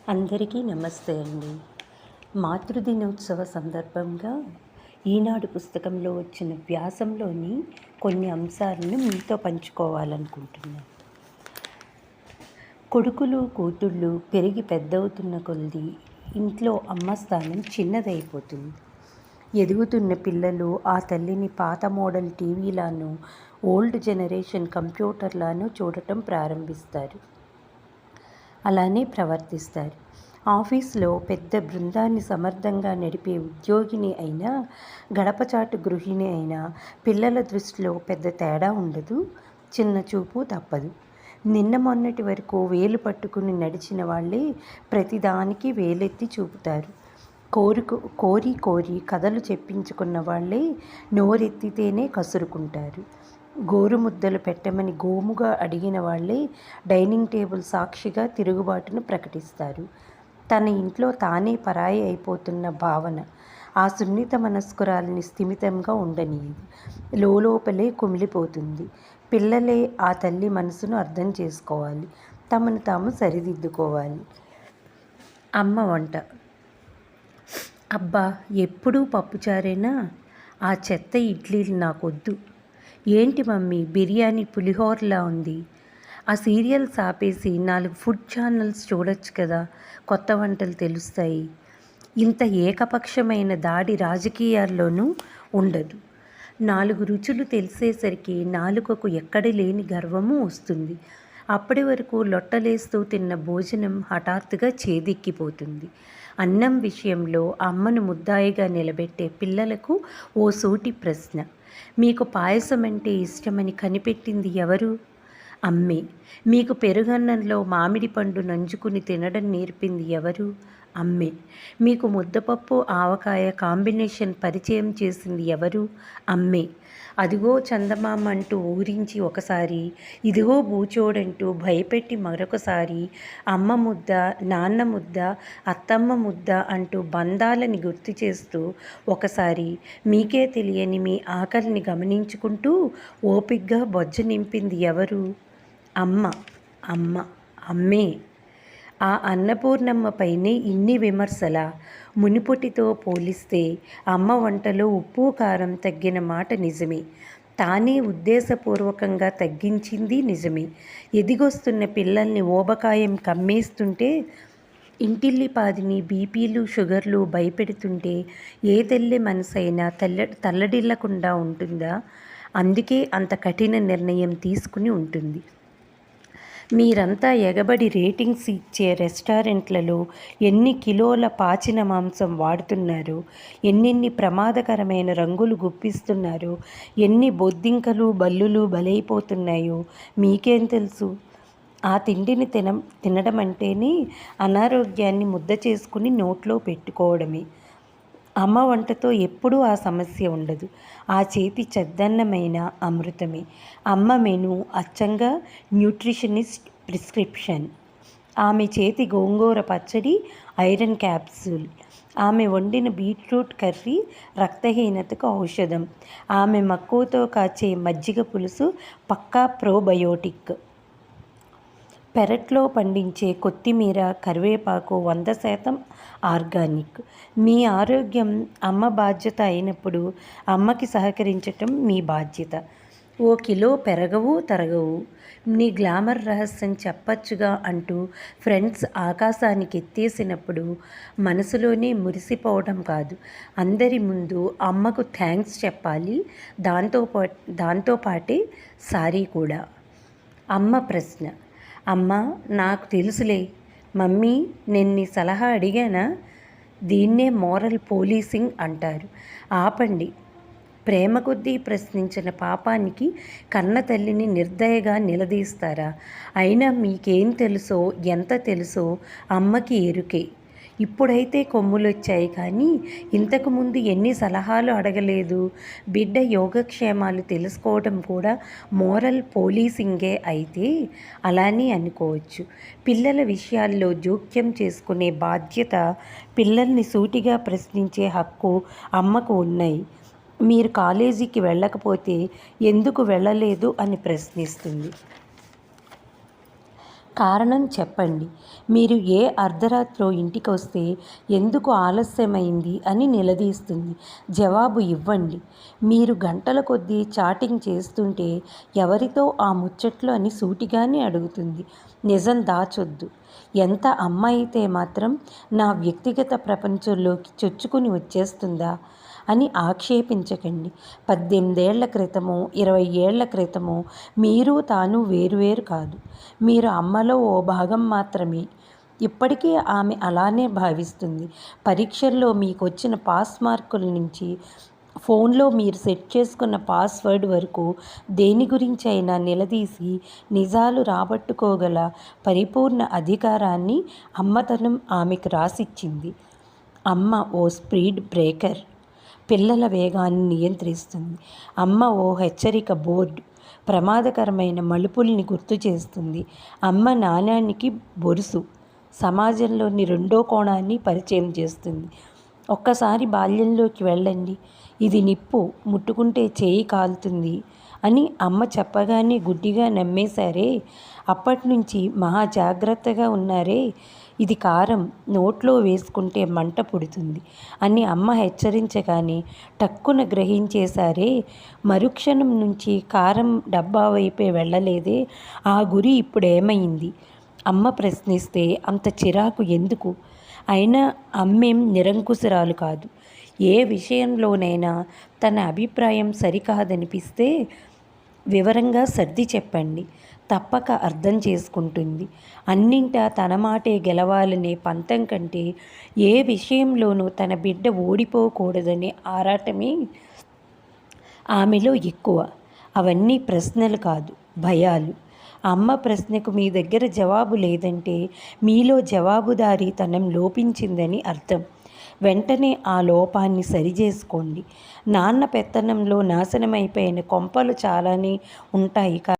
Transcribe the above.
అందరికీ నమస్తే అండి. మాతృదినోత్సవ సందర్భంగా ఈనాడు పుస్తకంలో వచ్చిన వ్యాసంలోని కొన్ని అంశాలను మీతో పంచుకోవాలనుకుంటున్నాను. కొడుకులు కూతుళ్ళు పెరిగి పెద్దవుతున్న కొద్దీ ఇంట్లో అమ్మ స్థానం చిన్నదైపోతుంది. ఎదుగుతున్న పిల్లలు ఆ తల్లిని పాత మోడల్ టీవీలానో ఓల్డ్ జనరేషన్ కంప్యూటర్లానో చూడటం ప్రారంభిస్తారు. అలానే ప్రవర్తిస్తారు. ఆఫీస్లో పెద్ద బృందాన్ని సమర్థంగా నడిపే ఉద్యోగిని అయినా, గడపచాటు గృహిణి అయినా పిల్లల దృష్టిలో పెద్ద తేడా ఉండదు, చిన్న చూపు తప్పదు. నిన్న మొన్నటి వరకు వేలు పట్టుకుని నడిచిన వాళ్ళే ప్రతిదానికి వేలెత్తి చూపుతారు. కోరి కోరి కథలు చెప్పించుకున్న వాళ్ళే నోరెత్తితేనే కసురుకుంటారు. గోరుముద్దలు పెట్టమని గోముగా అడిగిన వాళ్ళే డైనింగ్ టేబుల్ సాక్షిగా తిరుగుబాటును ప్రకటిస్తారు. తన ఇంట్లో తానే పరాయి అయిపోతున్న భావన ఆ సున్నిత మనస్కురాలిని స్థిమితంగా ఉండనీయదు. లోపలే కుమిలిపోతుంది. పిల్లలే ఆ తల్లి మనసును అర్థం చేసుకోవాలి, తమను తాము సరిదిద్దుకోవాలి. అమ్మ వంట. అబ్బా, ఎప్పుడూ పప్పుచారేనా? ఆ చెత్త ఇడ్లీలు నాకొద్దు. ఏంటి మమ్మీ, బిర్యానీ పులిహోరలా ఉంది? ఆ సీరియల్స్ ఆపేసి 4 ఫుడ్ ఛానల్స్ చూడొచ్చు కదా, కొత్త వంటలు తెలుస్తాయి. ఇంత ఏకపక్షమైన దాడి రాజకీయాల్లోనూ ఉండదు. 4 రుచులు తెలిసేసరికి నాలుకకు ఎక్కడ లేని గర్వము వస్తుంది. అప్పటి వరకు లొట్టలేస్తూ తిన్న భోజనం హఠాత్తుగా చేదిక్కిపోతుంది. అన్నం విషయంలో అమ్మను ముద్దాయిగా నిలబెట్టే పిల్లలకు ఓ సూటి ప్రశ్న: మీకు పాయసం అంటే ఇష్టమని కనిపెట్టింది ఎవరు? అమ్మే. మీకు పెరుగన్నంలో మామిడి పండు నంజుకుని తినడం నేర్పింది ఎవరు? అమ్మే. మీకు ముద్దపప్పు ఆవకాయ కాంబినేషన్ పరిచయం చేసింది ఎవరు? అమ్మే. అదిగో చందమామ అంటూ ఊరించి ఒకసారి, ఇదిగో బూచోడంటూ భయపెట్టి మరొకసారి, అమ్మ ముద్ద, నాన్న ముద్ద, అత్తమ్మ ముద్ద అంటూ బంధాలని గుర్తు చేస్తూ ఒకసారి, మీకే తెలియని మీ ఆకలిని గమనించుకుంటూ ఓపిగ్గా బొజ్జ నింపింది ఎవరు? అమ్మ. అమ్మ. అమ్మే. ఆ అన్నపూర్ణమ్మ పైనే ఇన్ని విమర్శలా? మునుపటితో పోలిస్తే అమ్మ వంటలో ఉప్పు కారం తగ్గిన మాట నిజమే. తానే ఉద్దేశపూర్వకంగా తగ్గించింది నిజమే. ఎదిగొస్తున్న పిల్లల్ని ఊబకాయం కమ్మేస్తుంటే, ఇంటిల్లిపాదిని బీపీలు షుగర్లు భయపెడుతుంటే ఏ తల్లి మనసైనా తల్లడిల్లకుండా ఉంటుందా? అందుకే అంత కఠిన నిర్ణయం తీసుకుని ఉంటుంది. మీరంతా ఎగబడి రేటింగ్స్ ఇచ్చే రెస్టారెంట్లలో ఎన్ని కిలోల పాచిన మాంసం వాడుతున్నారో, ఎన్నెన్ని ప్రమాదకరమైన రంగులు గుప్పిస్తున్నారో, ఎన్ని బొద్దింకలు బల్లులు బలైపోతున్నాయో మీకేం తెలుసు? ఆ తిండిని తినడం అంటేనే అనారోగ్యాన్ని ముద్ద చేసుకుని నోట్లో పెట్టుకోవడమే. అమ్మ వంటతో ఎప్పుడూ ఆ సమస్య ఉండదు. ఆ చేతి చద్దన్నమైన అమృతమే. అమ్మ మెను అచ్చంగా న్యూట్రిషనిస్ట్ ప్రిస్క్రిప్షన్. ఆమె చేతి గోంగూర పచ్చడి ఐరన్ క్యాప్సూల్. ఆమె వండిన బీట్రూట్ కర్రీ రక్తహీనతకు ఔషధం. ఆమె మక్కువతో కాచే మజ్జిగ పులుసు పక్కా ప్రోబయోటిక్. పెరట్లో పండించే కొత్తిమీర, కరివేపాకు 100% ఆర్గానిక్. మీ ఆరోగ్యం అమ్మ బాధ్యత అయినప్పుడు అమ్మకి సహకరించటం మీ బాధ్యత. ఓ కిలో పెరగవు తరగవు, నీ గ్లామర్ రహస్యం చెప్పచ్చుగా అంటూ ఫ్రెండ్స్ ఆకాశానికి ఎత్తేసినప్పుడు మనసులోనే మురిసిపోవడం కాదు, అందరి ముందు అమ్మకు థ్యాంక్స్ చెప్పాలి. దాంతోపాటే సారీ కూడా. అమ్మ ప్రశ్న: అమ్మా, నాకు తెలుసులే. మమ్మీ, నేను నీ సలహా అడిగానా? దీన్నే మోరల్ పోలీసింగ్ అంటారు. ఆపండి. ప్రేమ కొద్దీ ప్రశ్నించిన పాపానికి కన్న తల్లిని నిర్దయగా నిలదీస్తారా? అయినా మీకేం తెలుసో, ఎంత తెలుసో అమ్మకి ఎరుకే. ఇప్పుడైతే కొమ్ములొచ్చాయి కానీ ఇంతకుముందు ఎన్ని సలహాలు అడగలేదు. బిడ్డ యోగక్షేమాలు తెలుసుకోవడం కూడా మోరల్ పోలీసింగే అయితే అలానే అనుకోవచ్చు. పిల్లల విషయాల్లో జోక్యం చేసుకునే బాధ్యత, పిల్లల్ని సూటిగా ప్రశ్నించే హక్కు అమ్మకు ఉన్నాయి. మీరు కాలేజీకి వెళ్ళకపోతే ఎందుకు వెళ్ళలేదు అని ప్రశ్నిస్తుంది. కారణం చెప్పండి. మీరు ఏ అర్ధరాత్రో ఇంటికొస్తే ఎందుకు ఆలస్యమైంది అని నిలదీస్తుంది. జవాబు ఇవ్వండి. మీరు గంటల కొద్దీ చాటింగ్ చేస్తుంటే ఎవరితో ఆ ముచ్చట్లు అని సూటిగానే అడుగుతుంది. నిజం దాచొద్దు. ఎంత అమ్మ అయితే మాత్రం నా వ్యక్తిగత ప్రపంచంలోకి చొచ్చుకుని వచ్చేస్తుందా అని ఆక్షేపించకండి. 18 ఏళ్ల క్రితమో 20 ఏళ్ల క్రితమో మీరు తాను వేరువేరు కాదు. మీరు అమ్మలో ఓ భాగం మాత్రమే. ఇప్పటికీ ఆమె అలానే భావిస్తుంది. పరీక్షల్లో మీకొచ్చిన పాస్ మార్కుల నుంచి ఫోన్లో మీరు సెట్ చేసుకున్న పాస్వర్డ్ వరకు దేని గురించి అయినా నిలదీసి నిజాలు రాబట్టుకోగల పరిపూర్ణ అధికారాన్ని అమ్మతనం ఆమెకు రాసిచ్చింది. అమ్మ ఓ స్పీడ్ బ్రేకర్. పిల్లల వేగాన్ని నియంత్రిస్తుంది. అమ్మ ఓ హెచ్చరిక బోర్డు. ప్రమాదకరమైన మలుపుల్ని గుర్తు చేస్తుంది. అమ్మ నాణ్యానికి బొరుసు. సమాజంలోని రెండో కోణాన్ని పరిచయం చేస్తుంది. ఒక్కసారి బాల్యంలోకి వెళ్ళండి. ఇది నిప్పు, ముట్టుకుంటే చేయి కాలుతుంది అని అమ్మ చెప్పగానే గుడ్డిగా నమ్మేశారే. అప్పట్నుంచి మహా జాగ్రత్తగా ఉన్నారే. ఇది కారం, నోట్లో వేసుకుంటే మంట పుడుతుంది అని అమ్మ హెచ్చరించగానే టక్కున గ్రహించేశారే. మరుక్షణం నుంచి కారం డబ్బా వైపే వెళ్ళలేదే. ఆ గురి ఇప్పుడేమైంది? అమ్మ ప్రశ్నిస్తే అంత చిరాకు ఎందుకు? అయినా అమ్మేం నిరంకుశురాలు కాదు. ఏ విషయంలోనైనా తన అభిప్రాయం సరికాదనిపిస్తే వివరంగా సర్ది చెప్పండి. తప్పక అర్థం చేసుకుంటుంది. అన్నింటా తన మాటే గెలవాలనే పంతం కంటే ఏ విషయంలోనూ తన బిడ్డ ఓడిపోకూడదనే ఆరాటమే ఆమెలో ఎక్కువ. అవన్నీ ప్రశ్నలు కాదు, భయాలు. అమ్మ ప్రశ్నకు మీ దగ్గర జవాబు లేదంటే మీలో జవాబుదారీతనం లోపించిందని అర్థం. వెంటనే ఆ లోపాన్ని సరిచేసుకోండి. నాన్న పెత్తనంలో నాశనమైపోయిన కొంపలు చాలానే ఉంటాయి.